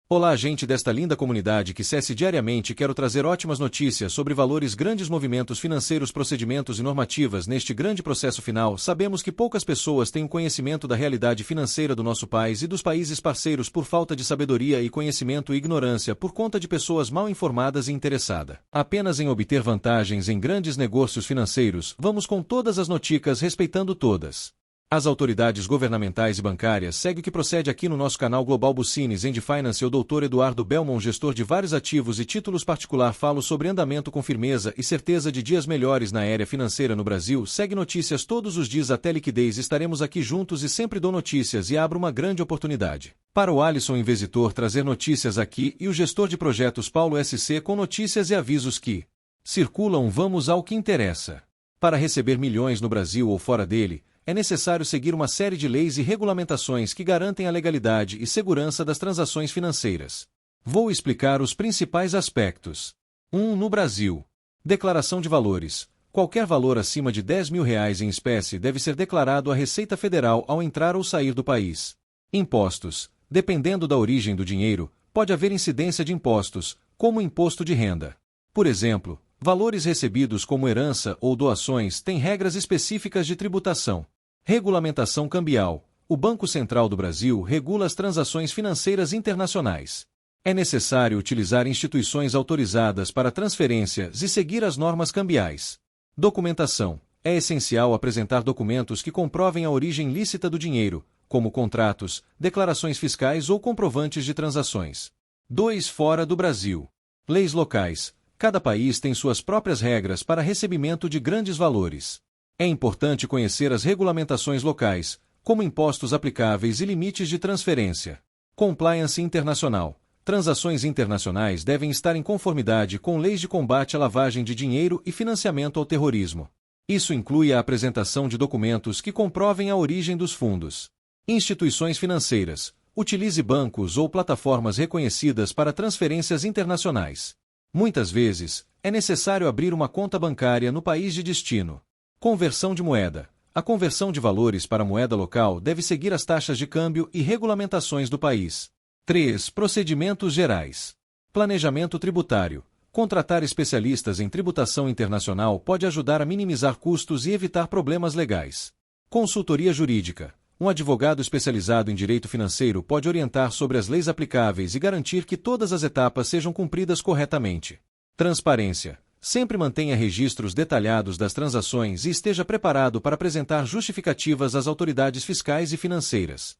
Olá, gente desta linda comunidade que cesse diariamente. Quero trazer ótimas notícias sobre valores, grandes movimentos financeiros, procedimentos e normativas neste grande processo final. Sabemos que poucas pessoas têm o conhecimento da realidade financeira do nosso país e dos países parceiros por falta de sabedoria e conhecimento e ignorância por conta de pessoas mal informadas e interessadas apenas em obter vantagens em grandes negócios financeiros. Vamos com todas as notícias, respeitando todas as autoridades governamentais e bancárias. Segue o que procede aqui no nosso canal Global Business and Finance. Eu, Dr. Eduardo Belmont, gestor de vários ativos e títulos particular, falo sobre andamento com firmeza e certeza de dias melhores na área financeira no Brasil. Segue notícias todos os dias até liquidez. Estaremos aqui juntos e sempre dou notícias e abro uma grande oportunidade para o Alisson Investidor trazer notícias aqui e o gestor de projetos Paulo SC com notícias e avisos que circulam. Vamos ao que interessa. Para receber milhões no Brasil ou fora dele, é necessário seguir uma série de leis e regulamentações que garantem a legalidade e segurança das transações financeiras. Vou explicar os principais aspectos. 1. No Brasil. Declaração de valores. Qualquer valor acima de R$10 mil em espécie deve ser declarado à Receita Federal ao entrar ou sair do país. Impostos. Dependendo da origem do dinheiro, pode haver incidência de impostos, como imposto de renda. Por exemplo, valores recebidos como herança ou doações têm regras específicas de tributação. Regulamentação cambial. O Banco Central do Brasil regula as transações financeiras internacionais. É necessário utilizar instituições autorizadas para transferências e seguir as normas cambiais. Documentação. É essencial apresentar documentos que comprovem a origem lícita do dinheiro, como contratos, declarações fiscais ou comprovantes de transações. 2. Fora do Brasil. Leis locais. Cada país tem suas próprias regras para recebimento de grandes valores. É importante conhecer as regulamentações locais, como impostos aplicáveis e limites de transferência. Compliance internacional. Transações internacionais devem estar em conformidade com leis de combate à lavagem de dinheiro e financiamento ao terrorismo. Isso inclui a apresentação de documentos que comprovem a origem dos fundos. Instituições financeiras. Utilize bancos ou plataformas reconhecidas para transferências internacionais. Muitas vezes, é necessário abrir uma conta bancária no país de destino. Conversão de moeda. A conversão de valores para moeda local deve seguir as taxas de câmbio e regulamentações do país. 3. Procedimentos gerais. Planejamento tributário. Contratar especialistas em tributação internacional pode ajudar a minimizar custos e evitar problemas legais. Consultoria jurídica. Um advogado especializado em direito financeiro pode orientar sobre as leis aplicáveis e garantir que todas as etapas sejam cumpridas corretamente. Transparência. Sempre mantenha registros detalhados das transações e esteja preparado para apresentar justificativas às autoridades fiscais e financeiras.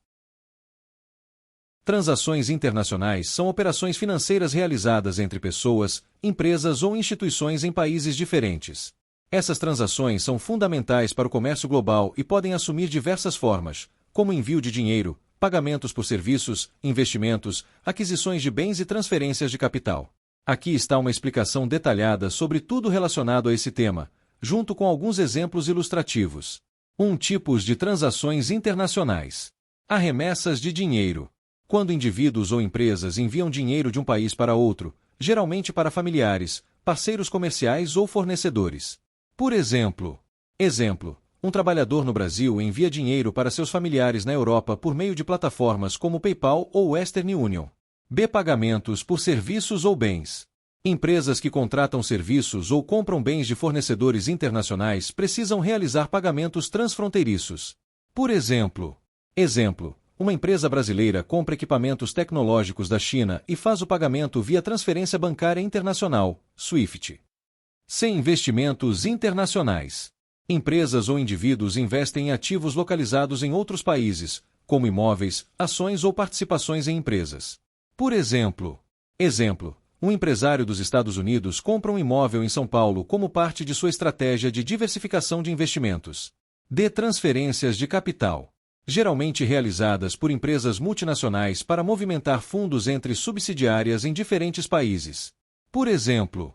Transações internacionais são operações financeiras realizadas entre pessoas, empresas ou instituições em países diferentes. Essas transações são fundamentais para o comércio global e podem assumir diversas formas, como envio de dinheiro, pagamentos por serviços, investimentos, aquisições de bens e transferências de capital. Aqui está uma explicação detalhada sobre tudo relacionado a esse tema, junto com alguns exemplos ilustrativos. 1. Tipos de transações internacionais. Arremessas de dinheiro. Quando indivíduos ou empresas enviam dinheiro de um país para outro, geralmente para familiares, parceiros comerciais ou fornecedores. Por exemplo, um trabalhador no Brasil envia dinheiro para seus familiares na Europa por meio de plataformas como PayPal ou Western Union. B. Pagamentos por serviços ou bens. Empresas que contratam serviços ou compram bens de fornecedores internacionais precisam realizar pagamentos transfronteiriços. Por exemplo, uma empresa brasileira compra equipamentos tecnológicos da China e faz o pagamento via transferência bancária internacional, SWIFT. C. Investimentos internacionais. Empresas ou indivíduos investem em ativos localizados em outros países, como imóveis, ações ou participações em empresas. Por exemplo, um empresário dos Estados Unidos compra um imóvel em São Paulo como parte de sua estratégia de diversificação de investimentos. D. Transferências de capital. Geralmente realizadas por empresas multinacionais para movimentar fundos entre subsidiárias em diferentes países. Por exemplo,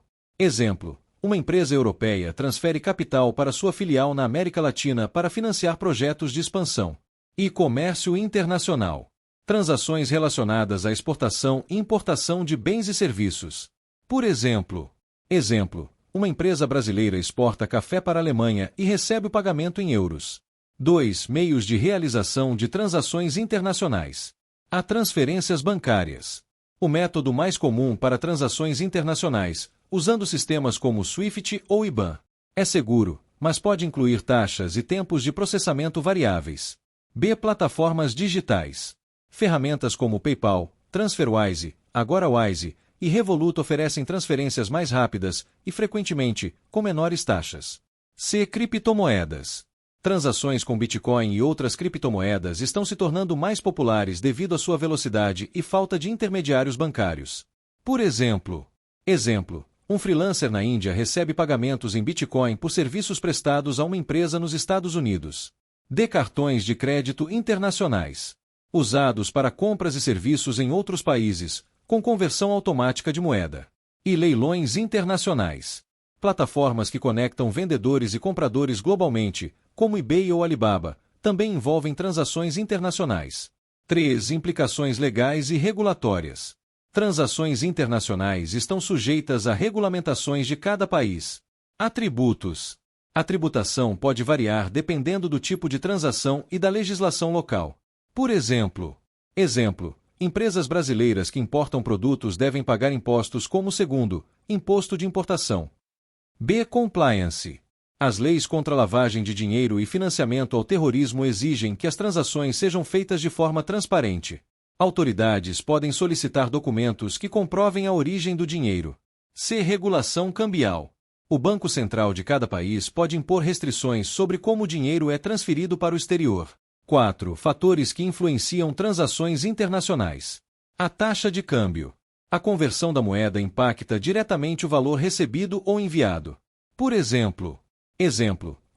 uma empresa europeia transfere capital para sua filial na América Latina para financiar projetos de expansão. E comércio internacional. Transações relacionadas à exportação e importação de bens e serviços. Por exemplo, uma empresa brasileira exporta café para a Alemanha e recebe o pagamento em euros. 2. Meios de realização de transações internacionais. Há transferências bancárias. O método mais comum para transações internacionais, usando sistemas como SWIFT ou IBAN. É seguro, mas pode incluir taxas e tempos de processamento variáveis. B. Plataformas digitais. Ferramentas como PayPal, TransferWise, AgoraWise e Revolut oferecem transferências mais rápidas e, frequentemente, com menores taxas. C. Criptomoedas. Transações com Bitcoin e outras criptomoedas estão se tornando mais populares devido à sua velocidade e falta de intermediários bancários. Por exemplo, um freelancer na Índia recebe pagamentos em Bitcoin por serviços prestados a uma empresa nos Estados Unidos. D. Cartões de crédito internacionais. Usados para compras e serviços em outros países, com conversão automática de moeda. E leilões internacionais. Plataformas que conectam vendedores e compradores globalmente, como eBay ou Alibaba, também envolvem transações internacionais. 3. Implicações legais e regulatórias. Transações internacionais estão sujeitas a regulamentações de cada país. Atributos. A tributação pode variar dependendo do tipo de transação e da legislação local. Por exemplo, empresas brasileiras que importam produtos devem pagar impostos como segundo, imposto de importação. B. Compliance. As leis contra a lavagem de dinheiro e financiamento ao terrorismo exigem que as transações sejam feitas de forma transparente. Autoridades podem solicitar documentos que comprovem a origem do dinheiro. C. Regulação cambial. O Banco Central de cada país pode impor restrições sobre como o dinheiro é transferido para o exterior. 4. Fatores que influenciam transações internacionais. A taxa de câmbio. A conversão da moeda impacta diretamente o valor recebido ou enviado. Por exemplo,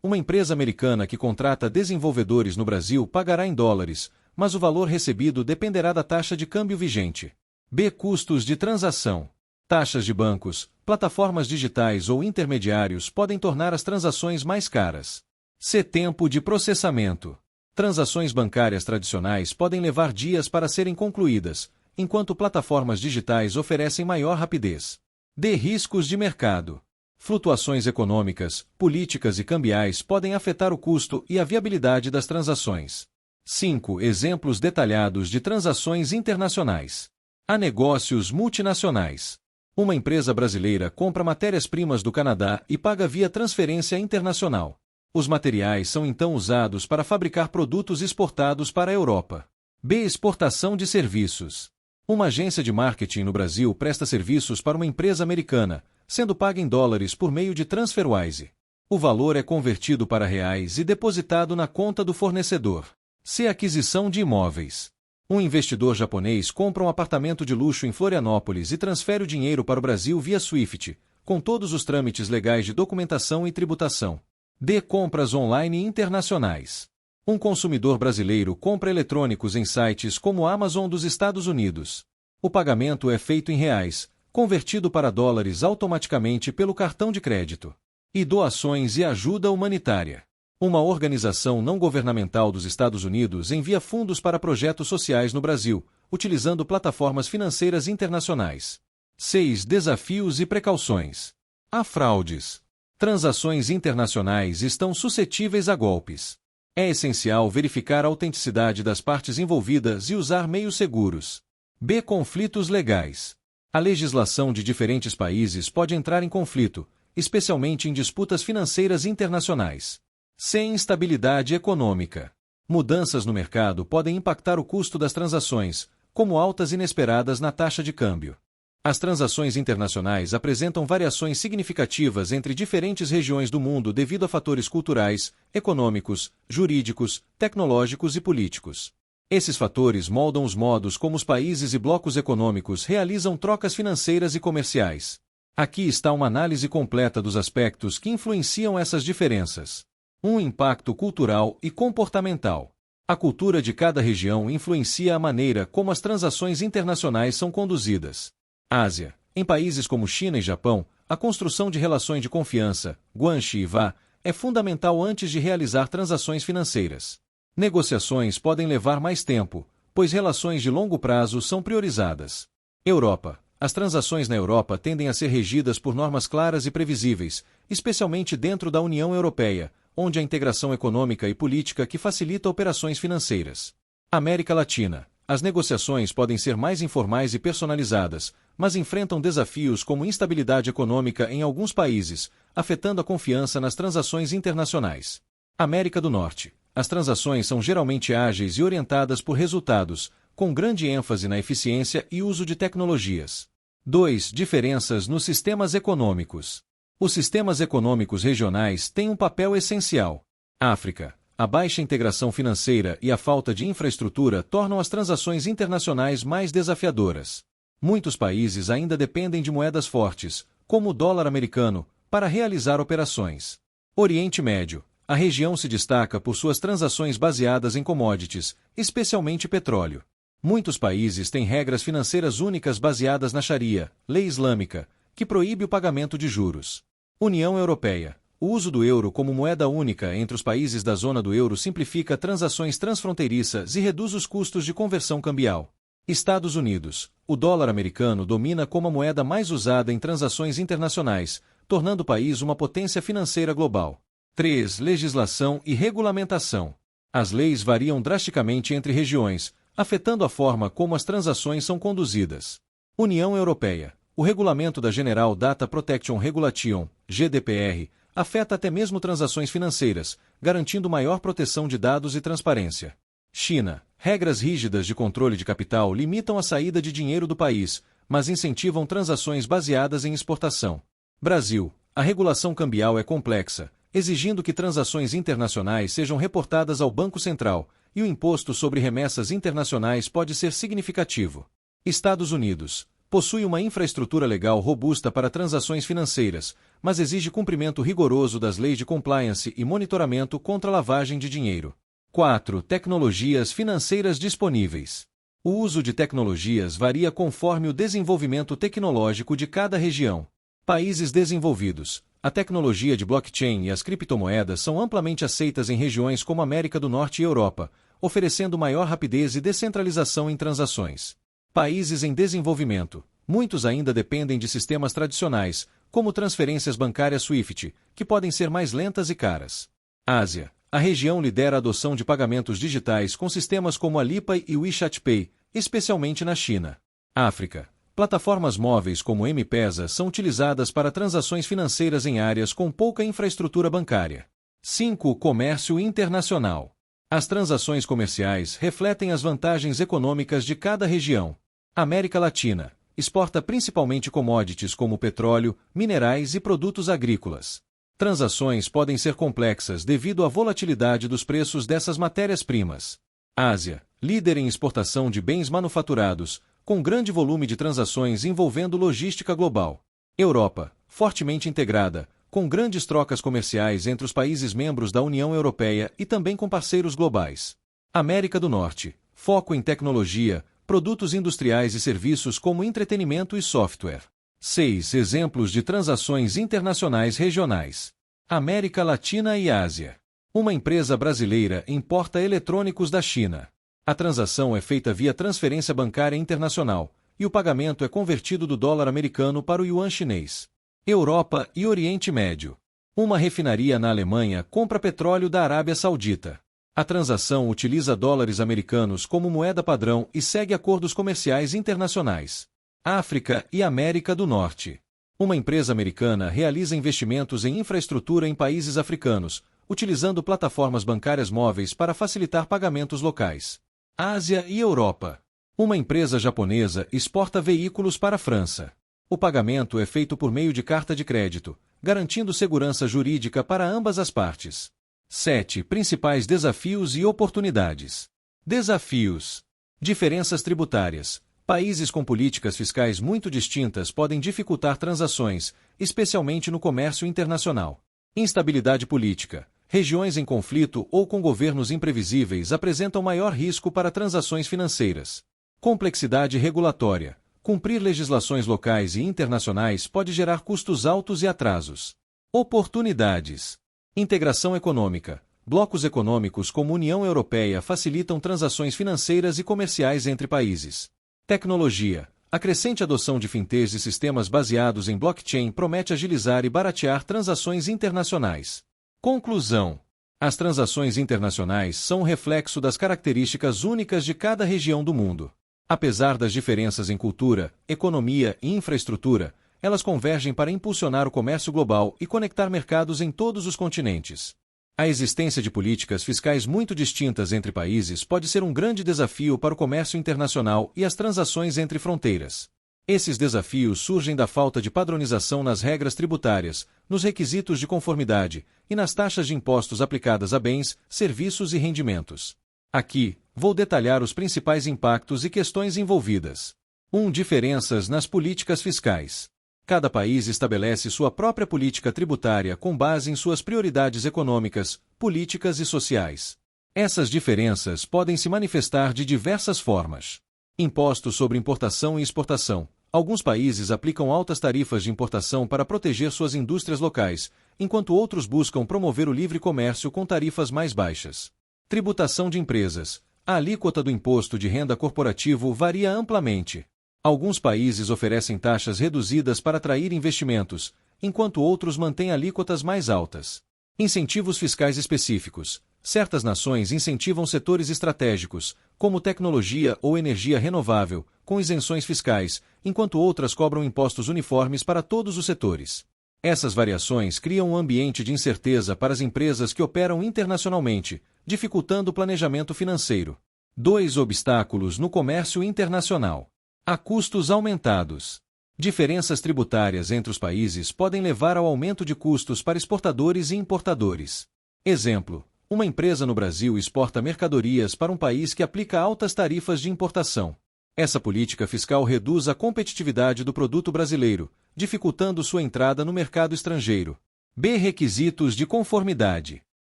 uma empresa americana que contrata desenvolvedores no Brasil pagará em dólares, mas o valor recebido dependerá da taxa de câmbio vigente. B. Custos de transação. Taxas de bancos, plataformas digitais ou intermediários podem tornar as transações mais caras. C. Tempo de processamento. Transações bancárias tradicionais podem levar dias para serem concluídas, enquanto plataformas digitais oferecem maior rapidez. D. Riscos de mercado. Flutuações econômicas, políticas e cambiais podem afetar o custo e a viabilidade das transações. 5. Exemplos detalhados de transações internacionais. Há negócios multinacionais. Uma empresa brasileira compra matérias-primas do Canadá e paga via transferência internacional. Os materiais são então usados para fabricar produtos exportados para a Europa. B. Exportação de serviços. Uma agência de marketing no Brasil presta serviços para uma empresa americana, sendo paga em dólares por meio de TransferWise. O valor é convertido para reais e depositado na conta do fornecedor. C. Aquisição de imóveis. Um investidor japonês compra um apartamento de luxo em Florianópolis e transfere o dinheiro para o Brasil via SWIFT, com todos os trâmites legais de documentação e tributação. D. Compras online internacionais. Um consumidor brasileiro compra eletrônicos em sites como a Amazon dos Estados Unidos. O pagamento é feito em reais, convertido para dólares automaticamente pelo cartão de crédito. E doações e ajuda humanitária. Uma organização não governamental dos Estados Unidos envia fundos para projetos sociais no Brasil, utilizando plataformas financeiras internacionais. 6. Desafios e precauções. Há fraudes. Transações internacionais estão suscetíveis a golpes. É essencial verificar a autenticidade das partes envolvidas e usar meios seguros. B. Conflitos legais. A legislação de diferentes países pode entrar em conflito, especialmente em disputas financeiras internacionais. C. Instabilidade econômica. Mudanças no mercado podem impactar o custo das transações, como altas inesperadas na taxa de câmbio. As transações internacionais apresentam variações significativas entre diferentes regiões do mundo devido a fatores culturais, econômicos, jurídicos, tecnológicos e políticos. Esses fatores moldam os modos como os países e blocos econômicos realizam trocas financeiras e comerciais. Aqui está uma análise completa dos aspectos que influenciam essas diferenças. Impacto cultural e comportamental. A cultura de cada região influencia a maneira como as transações internacionais são conduzidas. Ásia. Em países como China e Japão, a construção de relações de confiança, guanxi e vá, é fundamental antes de realizar transações financeiras. Negociações podem levar mais tempo, pois relações de longo prazo são priorizadas. Europa. As transações na Europa tendem a ser regidas por normas claras e previsíveis, especialmente dentro da União Europeia, onde há integração econômica e política que facilita operações financeiras. América Latina. as negociações podem ser mais informais e personalizadas, mas enfrentam desafios como instabilidade econômica em alguns países, afetando a confiança nas transações internacionais. América do Norte. As transações são geralmente ágeis e orientadas por resultados, com grande ênfase na eficiência e uso de tecnologias. 2. Diferenças nos sistemas econômicos. Os sistemas econômicos regionais têm um papel essencial. África. A baixa integração financeira e a falta de infraestrutura tornam as transações internacionais mais desafiadoras. Muitos países ainda dependem de moedas fortes, como o dólar americano, para realizar operações. Oriente Médio. A região se destaca por suas transações baseadas em commodities, especialmente petróleo. Muitos países têm regras financeiras únicas baseadas na Sharia, lei islâmica, que proíbe o pagamento de juros. União Europeia. O uso do euro como moeda única entre os países da zona do euro simplifica transações transfronteiriças e reduz os custos de conversão cambial. Estados Unidos. O dólar americano domina como a moeda mais usada em transações internacionais, tornando o país uma potência financeira global. 3. Legislação e regulamentação. As leis variam drasticamente entre regiões, afetando a forma como as transações são conduzidas. União Europeia. O regulamento da General Data Protection Regulation, GDPR, afeta até mesmo transações financeiras, garantindo maior proteção de dados e transparência. China. Regras rígidas de controle de capital limitam a saída de dinheiro do país, mas incentivam transações baseadas em exportação. Brasil. A regulação cambial é complexa, exigindo que transações internacionais sejam reportadas ao Banco Central, e o imposto sobre remessas internacionais pode ser significativo. Estados Unidos. Possui uma infraestrutura legal robusta para transações financeiras, mas exige cumprimento rigoroso das leis de compliance e monitoramento contra a lavagem de dinheiro. 4. Tecnologias financeiras disponíveis. O uso de tecnologias varia conforme o desenvolvimento tecnológico de cada região. Países desenvolvidos. A tecnologia de blockchain e as criptomoedas são amplamente aceitas em regiões como América do Norte e Europa, oferecendo maior rapidez e descentralização em transações. Países em desenvolvimento. Muitos ainda dependem de sistemas tradicionais, como transferências bancárias SWIFT, que podem ser mais lentas e caras. Ásia. A região lidera a adoção de pagamentos digitais com sistemas como a Alipay e o WeChat Pay, especialmente na China. África. Plataformas móveis como M-Pesa são utilizadas para transações financeiras em áreas com pouca infraestrutura bancária. 5. Comércio internacional. As transações comerciais refletem as vantagens econômicas de cada região. América Latina. Exporta principalmente commodities como petróleo, minerais e produtos agrícolas. Transações podem ser complexas devido à volatilidade dos preços dessas matérias-primas. Ásia. Líder em exportação de bens manufaturados, com grande volume de transações envolvendo logística global. Europa. Fortemente integrada, com grandes trocas comerciais entre os países membros da União Europeia e também com parceiros globais. América do Norte. Foco em tecnologia, produtos industriais e serviços como entretenimento e software. 6. Exemplos de transações internacionais regionais. América Latina e Ásia. Uma empresa brasileira importa eletrônicos da China. A transação é feita via transferência bancária internacional, e o pagamento é convertido do dólar americano para o yuan chinês. Europa e Oriente Médio. Uma refinaria na Alemanha compra petróleo da Arábia Saudita. A transação utiliza dólares americanos como moeda padrão e segue acordos comerciais internacionais. África e América do Norte. Uma empresa americana realiza investimentos em infraestrutura em países africanos, utilizando plataformas bancárias móveis para facilitar pagamentos locais. Ásia e Europa. Uma empresa japonesa exporta veículos para a França. O pagamento é feito por meio de carta de crédito, garantindo segurança jurídica para ambas as partes. 7. Principais desafios e oportunidades. Desafios. Diferenças tributárias. Países com políticas fiscais muito distintas podem dificultar transações, especialmente no comércio internacional. Instabilidade política. Regiões em conflito ou com governos imprevisíveis apresentam maior risco para transações financeiras. Complexidade regulatória. Cumprir legislações locais e internacionais pode gerar custos altos e atrasos. Oportunidades. Integração econômica. Blocos econômicos como União Europeia facilitam transações financeiras e comerciais entre países. Tecnologia. A crescente adoção de fintechs e sistemas baseados em blockchain promete agilizar e baratear transações internacionais. Conclusão. As transações internacionais são um reflexo das características únicas de cada região do mundo. Apesar das diferenças em cultura, economia e infraestrutura, elas convergem para impulsionar o comércio global e conectar mercados em todos os continentes. A existência de políticas fiscais muito distintas entre países pode ser um grande desafio para o comércio internacional e as transações entre fronteiras. Esses desafios surgem da falta de padronização nas regras tributárias, nos requisitos de conformidade e nas taxas de impostos aplicadas a bens, serviços e rendimentos. Aqui, vou detalhar os principais impactos e questões envolvidas. 1. Diferenças nas políticas fiscais. Cada país estabelece sua própria política tributária com base em suas prioridades econômicas, políticas e sociais. Essas diferenças podem se manifestar de diversas formas. Impostos sobre importação e exportação. Alguns países aplicam altas tarifas de importação para proteger suas indústrias locais, enquanto outros buscam promover o livre comércio com tarifas mais baixas. Tributação de empresas. A alíquota do imposto de renda corporativo varia amplamente. Alguns países oferecem taxas reduzidas para atrair investimentos, enquanto outros mantêm alíquotas mais altas. Incentivos fiscais específicos. Certas nações incentivam setores estratégicos, como tecnologia ou energia renovável, com isenções fiscais, enquanto outras cobram impostos uniformes para todos os setores. Essas variações criam um ambiente de incerteza para as empresas que operam internacionalmente, dificultando o planejamento financeiro. 2. Obstáculos no comércio internacional. Há custos aumentados. Diferenças tributárias entre os países podem levar ao aumento de custos para exportadores e importadores. Exemplo: uma empresa no Brasil exporta mercadorias para um país que aplica altas tarifas de importação. Essa política fiscal reduz a competitividade do produto brasileiro, dificultando sua entrada no mercado estrangeiro. B. Requisitos de conformidade.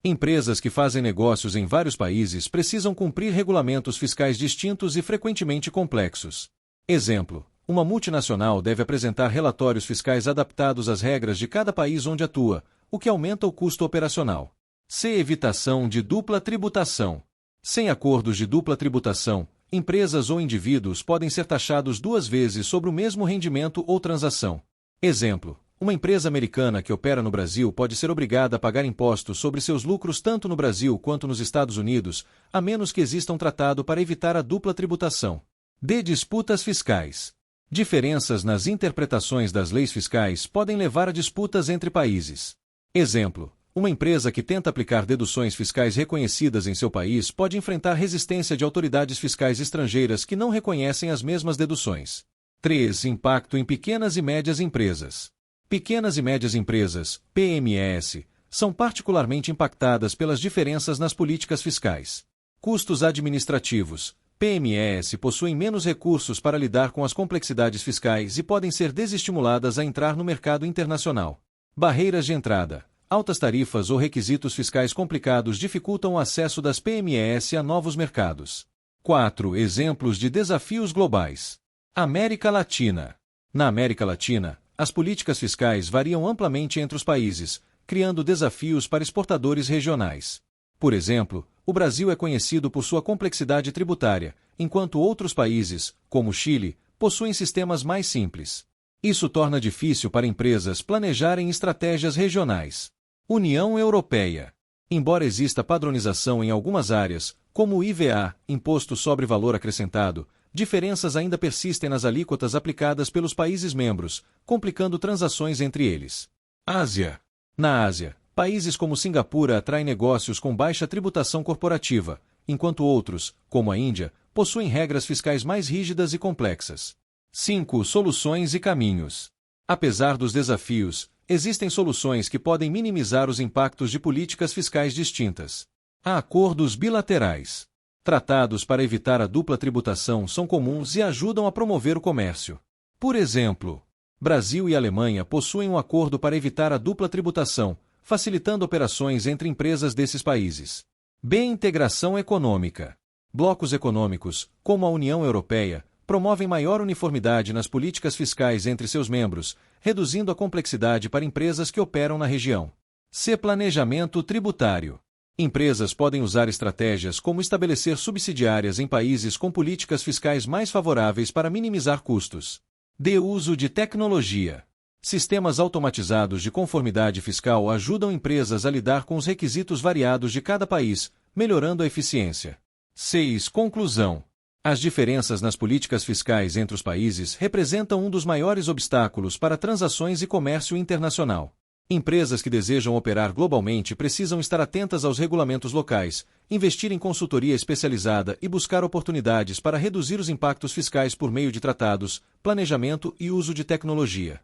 Empresas que fazem negócios em vários países precisam cumprir regulamentos fiscais distintos e frequentemente complexos. Exemplo: uma multinacional deve apresentar relatórios fiscais adaptados às regras de cada país onde atua, o que aumenta o custo operacional. C. Evitação de dupla tributação. Sem acordos de dupla tributação, empresas ou indivíduos podem ser taxados duas vezes sobre o mesmo rendimento ou transação. Exemplo: uma empresa americana que opera no Brasil pode ser obrigada a pagar impostos sobre seus lucros tanto no Brasil quanto nos Estados Unidos, a menos que exista um tratado para evitar a dupla tributação. D. Disputas fiscais. Diferenças nas interpretações das leis fiscais podem levar a disputas entre países. Exemplo: uma empresa que tenta aplicar deduções fiscais reconhecidas em seu país pode enfrentar resistência de autoridades fiscais estrangeiras que não reconhecem as mesmas deduções. 3. Impacto em pequenas e médias empresas. Pequenas e médias empresas, PMEs, são particularmente impactadas pelas diferenças nas políticas fiscais. Custos administrativos. PMEs possuem menos recursos para lidar com as complexidades fiscais e podem ser desestimuladas a entrar no mercado internacional. Barreiras de entrada. Altas tarifas ou requisitos fiscais complicados dificultam o acesso das PMEs a novos mercados. 4. Exemplos de desafios globais. América Latina. Na América Latina, as políticas fiscais variam amplamente entre os países, criando desafios para exportadores regionais. Por exemplo, o Brasil é conhecido por sua complexidade tributária, enquanto outros países, como o Chile, possuem sistemas mais simples. Isso torna difícil para empresas planejarem estratégias regionais. União Europeia. Embora exista padronização em algumas áreas, como o IVA, Imposto sobre Valor Acrescentado, diferenças ainda persistem nas alíquotas aplicadas pelos países membros, complicando transações entre eles. Ásia. Na Ásia, países como Singapura atraem negócios com baixa tributação corporativa, enquanto outros, como a Índia, possuem regras fiscais mais rígidas e complexas. 5. Soluções e caminhos. Apesar dos desafios, existem soluções que podem minimizar os impactos de políticas fiscais distintas. Há acordos bilaterais. Tratados para evitar a dupla tributação são comuns e ajudam a promover o comércio. Por exemplo, Brasil e Alemanha possuem um acordo para evitar a dupla tributação, facilitando operações entre empresas desses países. B. Integração econômica. Blocos econômicos, como a União Europeia, promovem maior uniformidade nas políticas fiscais entre seus membros, reduzindo a complexidade para empresas que operam na região. C. Planejamento tributário. Empresas podem usar estratégias como estabelecer subsidiárias em países com políticas fiscais mais favoráveis para minimizar custos. D. Uso de tecnologia. Sistemas automatizados de conformidade fiscal ajudam empresas a lidar com os requisitos variados de cada país, melhorando a eficiência. 6. Conclusão. As diferenças nas políticas fiscais entre os países representam um dos maiores obstáculos para transações e comércio internacional. Empresas que desejam operar globalmente precisam estar atentas aos regulamentos locais, investir em consultoria especializada e buscar oportunidades para reduzir os impactos fiscais por meio de tratados, planejamento e uso de tecnologia.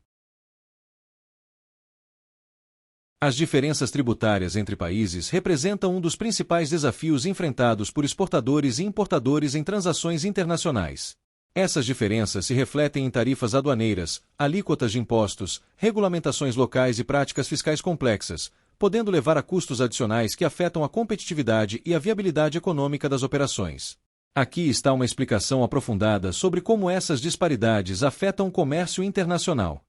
As diferenças tributárias entre países representam um dos principais desafios enfrentados por exportadores e importadores em transações internacionais. Essas diferenças se refletem em tarifas aduaneiras, alíquotas de impostos, regulamentações locais e práticas fiscais complexas, podendo levar a custos adicionais que afetam a competitividade e a viabilidade econômica das operações. Aqui está uma explicação aprofundada sobre como essas disparidades afetam o comércio internacional.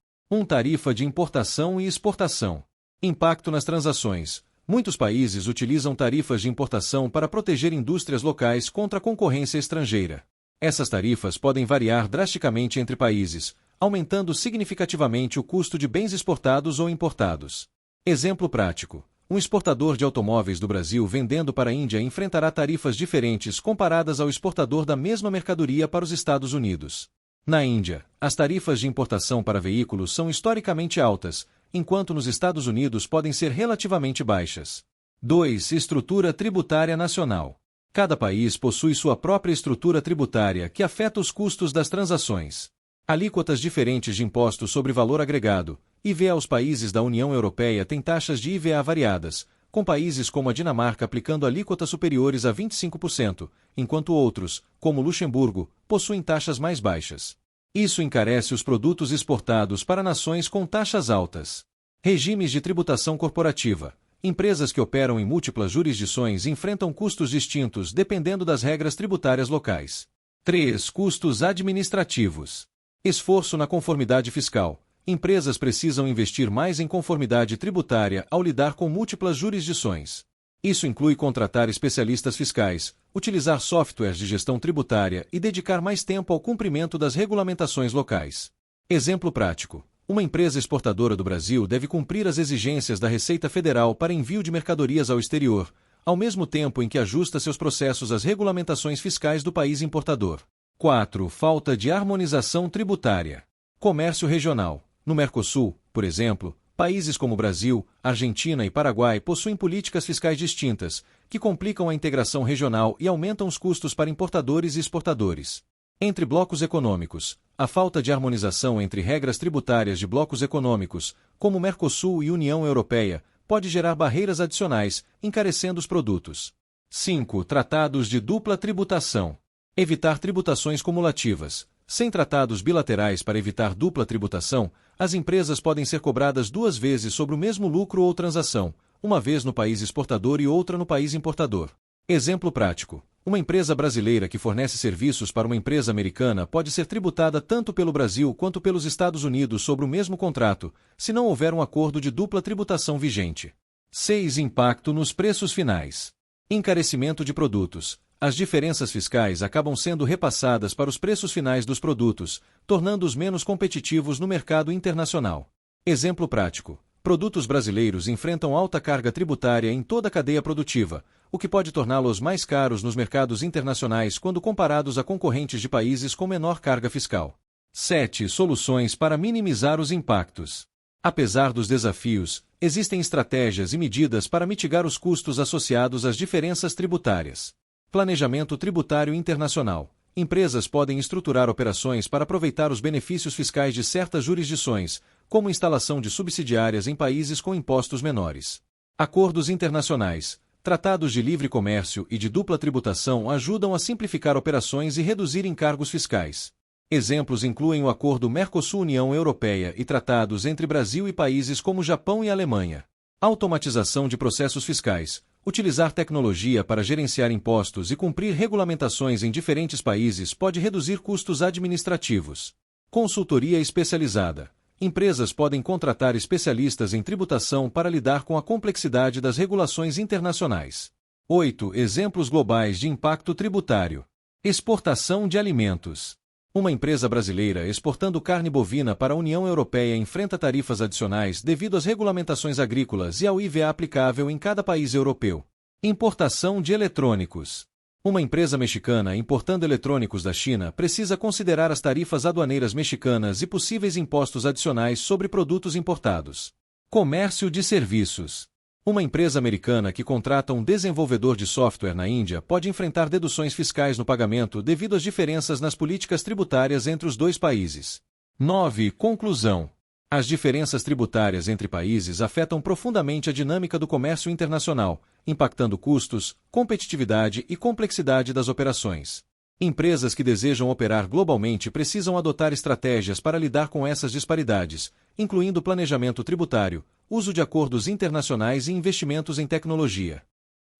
Tarifa de importação e exportação. Impacto nas transações. Muitos países utilizam tarifas de importação para proteger indústrias locais contra a concorrência estrangeira. Essas tarifas podem variar drasticamente entre países, aumentando significativamente o custo de bens exportados ou importados. Exemplo prático. Um exportador de automóveis do Brasil vendendo para a Índia enfrentará tarifas diferentes comparadas ao exportador da mesma mercadoria para os Estados Unidos. Na Índia, as tarifas de importação para veículos são historicamente altas, enquanto nos Estados Unidos podem ser relativamente baixas. 2. Estrutura tributária nacional. Cada país possui sua própria estrutura tributária que afeta os custos das transações. Alíquotas diferentes de imposto sobre valor agregado, IVA. Os países da União Europeia têm taxas de IVA variadas, com países como a Dinamarca aplicando alíquotas superiores a 25%, enquanto outros, como Luxemburgo, possuem taxas mais baixas. Isso encarece os produtos exportados para nações com taxas altas. Regimes de tributação corporativa. Empresas que operam em múltiplas jurisdições enfrentam custos distintos dependendo das regras tributárias locais. 3. Custos administrativos. Esforço na conformidade fiscal. Empresas precisam investir mais em conformidade tributária ao lidar com múltiplas jurisdições. Isso inclui contratar especialistas fiscais, utilizar softwares de gestão tributária e dedicar mais tempo ao cumprimento das regulamentações locais. Exemplo prático. Uma empresa exportadora do Brasil deve cumprir as exigências da Receita Federal para envio de mercadorias ao exterior, ao mesmo tempo em que ajusta seus processos às regulamentações fiscais do país importador. 4. Falta de harmonização tributária. Comércio regional. No Mercosul, por exemplo, países como Brasil, Argentina e Paraguai possuem políticas fiscais distintas, que complicam a integração regional e aumentam os custos para importadores e exportadores. Entre blocos econômicos, a falta de harmonização entre regras tributárias de blocos econômicos, como Mercosul e União Europeia, pode gerar barreiras adicionais, encarecendo os produtos. 5. Tratados de dupla tributação. Evitar tributações cumulativas. Sem tratados bilaterais para evitar dupla tributação, as empresas podem ser cobradas duas vezes sobre o mesmo lucro ou transação, uma vez no país exportador e outra no país importador. Exemplo prático. Uma empresa brasileira que fornece serviços para uma empresa americana pode ser tributada tanto pelo Brasil quanto pelos Estados Unidos sobre o mesmo contrato, se não houver um acordo de dupla tributação vigente. 6. Impacto nos preços finais. Encarecimento de produtos. As diferenças fiscais acabam sendo repassadas para os preços finais dos produtos, tornando-os menos competitivos no mercado internacional. Exemplo prático. Produtos brasileiros enfrentam alta carga tributária em toda a cadeia produtiva, o que pode torná-los mais caros nos mercados internacionais quando comparados a concorrentes de países com menor carga fiscal. 7. Soluções para minimizar os impactos. Apesar dos desafios, existem estratégias e medidas para mitigar os custos associados às diferenças tributárias. Planejamento tributário internacional. Empresas podem estruturar operações para aproveitar os benefícios fiscais de certas jurisdições, como instalação de subsidiárias em países com impostos menores. Acordos internacionais. Tratados de livre comércio e de dupla tributação ajudam a simplificar operações e reduzir encargos fiscais. Exemplos incluem o Acordo Mercosul-União Europeia e tratados entre Brasil e países como Japão e Alemanha. Automatização de processos fiscais. Utilizar tecnologia para gerenciar impostos e cumprir regulamentações em diferentes países pode reduzir custos administrativos. Consultoria especializada. Empresas podem contratar especialistas em tributação para lidar com a complexidade das regulações internacionais. 8. Exemplos globais de impacto tributário. Exportação de alimentos. Uma empresa brasileira exportando carne bovina para a União Europeia enfrenta tarifas adicionais devido às regulamentações agrícolas e ao IVA aplicável em cada país europeu. Importação de eletrônicos. Uma empresa mexicana importando eletrônicos da China precisa considerar as tarifas aduaneiras mexicanas e possíveis impostos adicionais sobre produtos importados. Comércio de serviços. Uma empresa americana que contrata um desenvolvedor de software na Índia pode enfrentar deduções fiscais no pagamento devido às diferenças nas políticas tributárias entre os dois países. 9. Conclusão. As diferenças tributárias entre países afetam profundamente a dinâmica do comércio internacional, impactando custos, competitividade e complexidade das operações. Empresas que desejam operar globalmente precisam adotar estratégias para lidar com essas disparidades, incluindo planejamento tributário, uso de acordos internacionais e investimentos em tecnologia.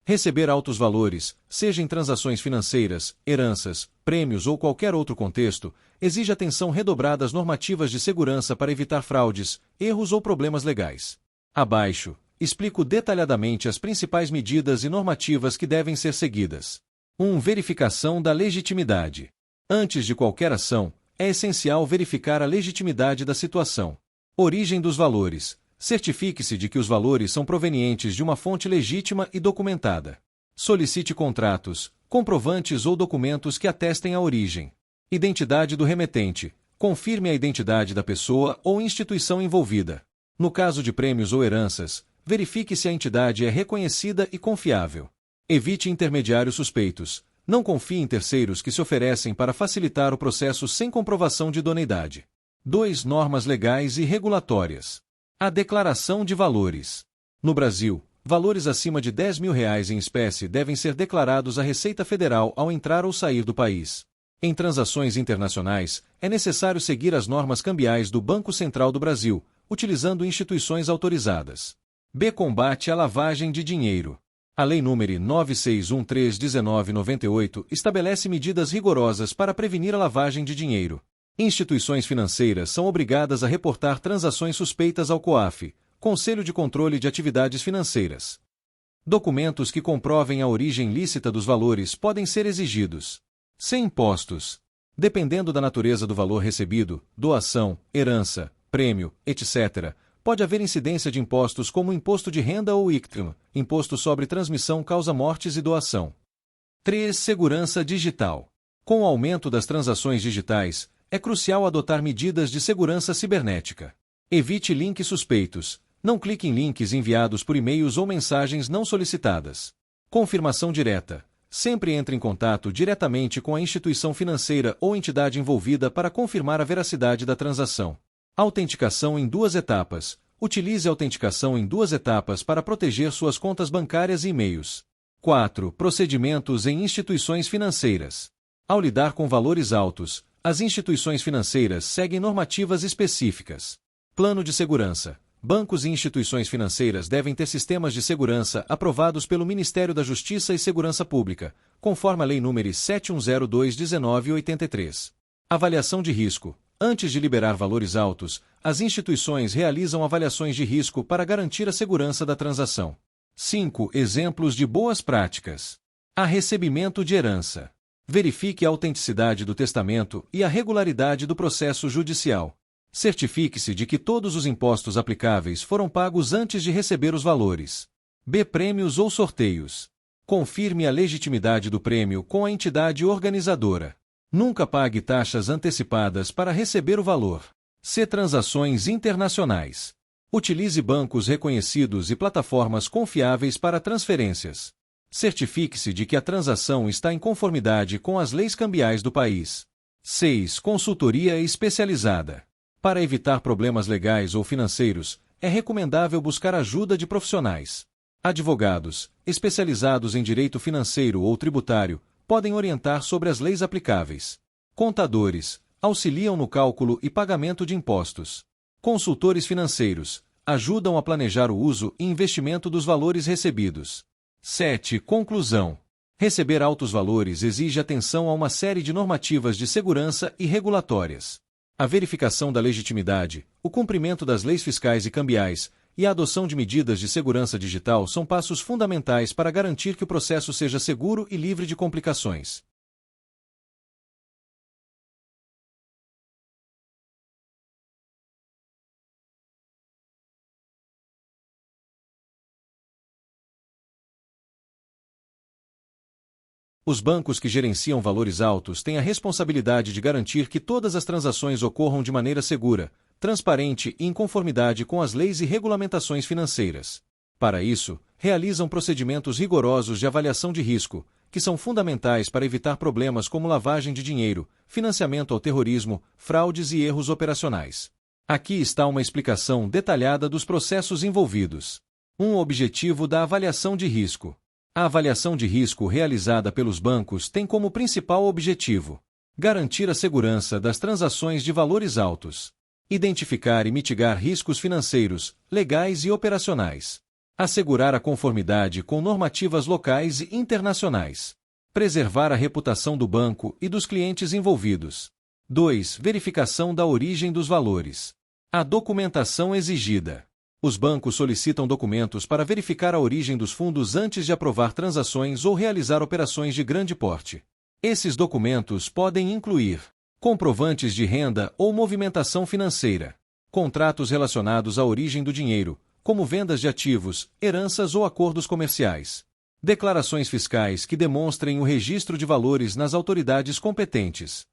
Receber altos valores, seja em transações financeiras, heranças, prêmios ou qualquer outro contexto, exige atenção redobrada às normativas de segurança para evitar fraudes, erros ou problemas legais. Abaixo, explico detalhadamente as principais medidas e normativas que devem ser seguidas. 1. Verificação da legitimidade. Antes de qualquer ação, é essencial verificar a legitimidade da situação. Origem dos valores. Certifique-se de que os valores são provenientes de uma fonte legítima e documentada. Solicite contratos, comprovantes ou documentos que atestem a origem. Identidade do remetente. Confirme a identidade da pessoa ou instituição envolvida. No caso de prêmios ou heranças, verifique se a entidade é reconhecida e confiável. Evite intermediários suspeitos. Não confie em terceiros que se oferecem para facilitar o processo sem comprovação de idoneidade. 2. Normas legais e regulatórias. A declaração de valores. No Brasil, valores acima de R$ 10.000 em espécie devem ser declarados à Receita Federal ao entrar ou sair do país. Em transações internacionais, é necessário seguir as normas cambiais do Banco Central do Brasil, utilizando instituições autorizadas. B. Combate à lavagem de dinheiro. A Lei nº 9613/1998 estabelece medidas rigorosas para prevenir a lavagem de dinheiro. Instituições financeiras são obrigadas a reportar transações suspeitas ao COAF, Conselho de Controle de Atividades Financeiras. Documentos que comprovem a origem lícita dos valores podem ser exigidos. Sem impostos. Dependendo da natureza do valor recebido, doação, herança, prêmio, etc., pode haver incidência de impostos como imposto de renda ou ICTM, imposto sobre transmissão causa-mortes e doação. 3. Segurança digital. Com o aumento das transações digitais, é crucial adotar medidas de segurança cibernética. Evite links suspeitos. Não clique em links enviados por e-mails ou mensagens não solicitadas. Confirmação direta. Sempre entre em contato diretamente com a instituição financeira ou entidade envolvida para confirmar a veracidade da transação. Autenticação em 2 etapas. Utilize a autenticação em 2 etapas para proteger suas contas bancárias e e-mails. 4. Procedimentos em instituições financeiras. Ao lidar com valores altos, as instituições financeiras seguem normativas específicas. Plano de segurança. Bancos e instituições financeiras devem ter sistemas de segurança aprovados pelo Ministério da Justiça e Segurança Pública, conforme a Lei nº 7102/1983. Avaliação de risco. Antes de liberar valores altos, as instituições realizam avaliações de risco para garantir a segurança da transação. 5. Exemplos de boas práticas. A recebimento de herança. Verifique a autenticidade do testamento e a regularidade do processo judicial. Certifique-se de que todos os impostos aplicáveis foram pagos antes de receber os valores. B. Prêmios ou sorteios. Confirme a legitimidade do prêmio com a entidade organizadora. Nunca pague taxas antecipadas para receber o valor. C. Transações internacionais. Utilize bancos reconhecidos e plataformas confiáveis para transferências. Certifique-se de que a transação está em conformidade com as leis cambiais do país. 6. Consultoria especializada. Para evitar problemas legais ou financeiros, é recomendável buscar ajuda de profissionais. Advogados, especializados em direito financeiro ou tributário, podem orientar sobre as leis aplicáveis. Contadores, auxiliam no cálculo e pagamento de impostos. Consultores financeiros, ajudam a planejar o uso e investimento dos valores recebidos. 7. Conclusão. Receber altos valores exige atenção a uma série de normativas de segurança e regulatórias. A verificação da legitimidade, o cumprimento das leis fiscais e cambiais e a adoção de medidas de segurança digital são passos fundamentais para garantir que o processo seja seguro e livre de complicações. Os bancos que gerenciam valores altos têm a responsabilidade de garantir que todas as transações ocorram de maneira segura, transparente e em conformidade com as leis e regulamentações financeiras. Para isso, realizam procedimentos rigorosos de avaliação de risco, que são fundamentais para evitar problemas como lavagem de dinheiro, financiamento ao terrorismo, fraudes e erros operacionais. Aqui está uma explicação detalhada dos processos envolvidos. Objetivo da avaliação de risco. A avaliação de risco realizada pelos bancos tem como principal objetivo garantir a segurança das transações de valores altos, identificar e mitigar riscos financeiros, legais e operacionais, assegurar a conformidade com normativas locais e internacionais, preservar a reputação do banco e dos clientes envolvidos. 2. Verificação da origem dos valores. A documentação exigida. Os bancos solicitam documentos para verificar a origem dos fundos antes de aprovar transações ou realizar operações de grande porte. Esses documentos podem incluir comprovantes de renda ou movimentação financeira, contratos relacionados à origem do dinheiro, como vendas de ativos, heranças ou acordos comerciais, declarações fiscais que demonstrem o registro de valores nas autoridades competentes.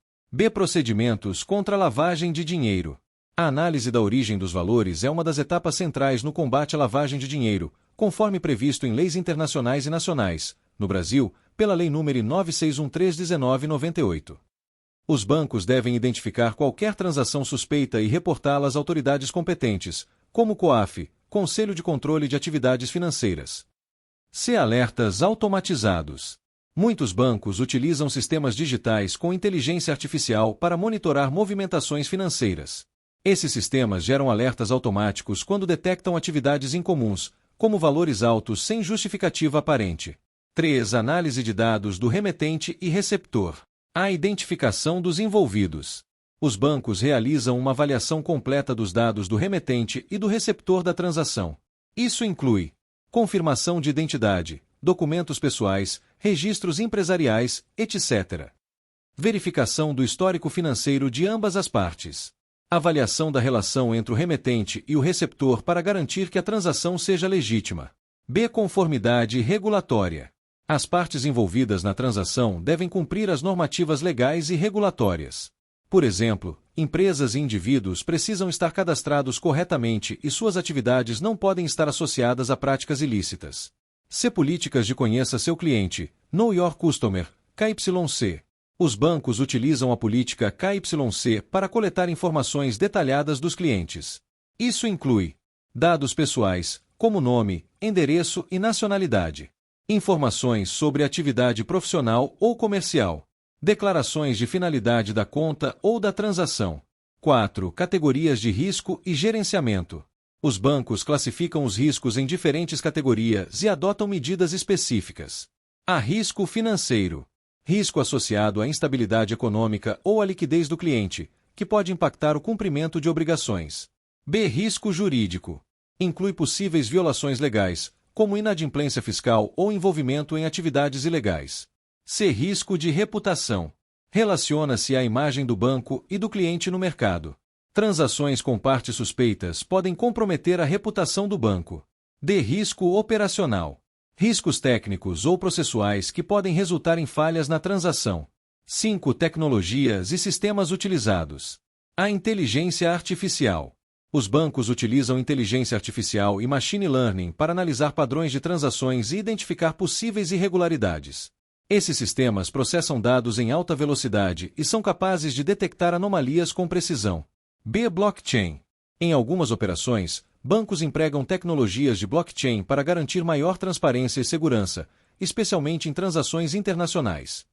Procedimentos contra a lavagem de dinheiro. A análise da origem dos valores é uma das etapas centrais no combate à lavagem de dinheiro, conforme previsto em leis internacionais e nacionais, no Brasil, pela Lei nº 9613/1998. Os bancos devem identificar qualquer transação suspeita e reportá-la às autoridades competentes, como o COAF, Conselho de Controle de Atividades Financeiras. Alertas automatizados. Muitos bancos utilizam sistemas digitais com inteligência artificial para monitorar movimentações financeiras. Esses sistemas geram alertas automáticos quando detectam atividades incomuns, como valores altos sem justificativa aparente. 3. Análise de dados do remetente e receptor. A identificação dos envolvidos. Os bancos realizam uma avaliação completa dos dados do remetente e do receptor da transação. Isso inclui confirmação de identidade, documentos pessoais, registros empresariais, etc. Verificação do histórico financeiro de ambas as partes. Avaliação da relação entre o remetente e o receptor para garantir que a transação seja legítima. Conformidade regulatória. As partes envolvidas na transação devem cumprir as normativas legais e regulatórias. Por exemplo, empresas e indivíduos precisam estar cadastrados corretamente e suas atividades não podem estar associadas a práticas ilícitas. Políticas de conheça seu cliente, Know Your Customer, KYC. Os bancos utilizam a política KYC para coletar informações detalhadas dos clientes. Isso inclui dados pessoais, como nome, endereço e nacionalidade, informações sobre atividade profissional ou comercial, declarações de finalidade da conta ou da transação. 4. Categorias de risco e gerenciamento. Os bancos classificam os riscos em diferentes categorias e adotam medidas específicas. Há risco financeiro. Risco associado à instabilidade econômica ou à liquidez do cliente, que pode impactar o cumprimento de obrigações. Risco jurídico. Inclui possíveis violações legais, como inadimplência fiscal ou envolvimento em atividades ilegais. Risco de reputação. Relaciona-se à imagem do banco e do cliente no mercado. Transações com partes suspeitas podem comprometer a reputação do banco. Risco operacional. Riscos técnicos ou processuais que podem resultar em falhas na transação. 5. Tecnologias e sistemas utilizados. A inteligência artificial. Os bancos utilizam inteligência artificial e machine learning para analisar padrões de transações e identificar possíveis irregularidades. Esses sistemas processam dados em alta velocidade e são capazes de detectar anomalias com precisão. Blockchain. Em algumas operações, bancos empregam tecnologias de blockchain para garantir maior transparência e segurança, especialmente em transações internacionais.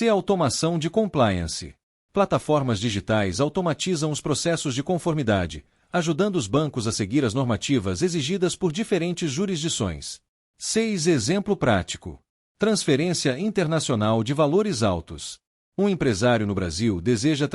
Automação de compliance. Plataformas digitais automatizam os processos de conformidade, ajudando os bancos a seguir as normativas exigidas por diferentes jurisdições. 6. Exemplo prático. Transferência internacional de valores altos. Um empresário no Brasil deseja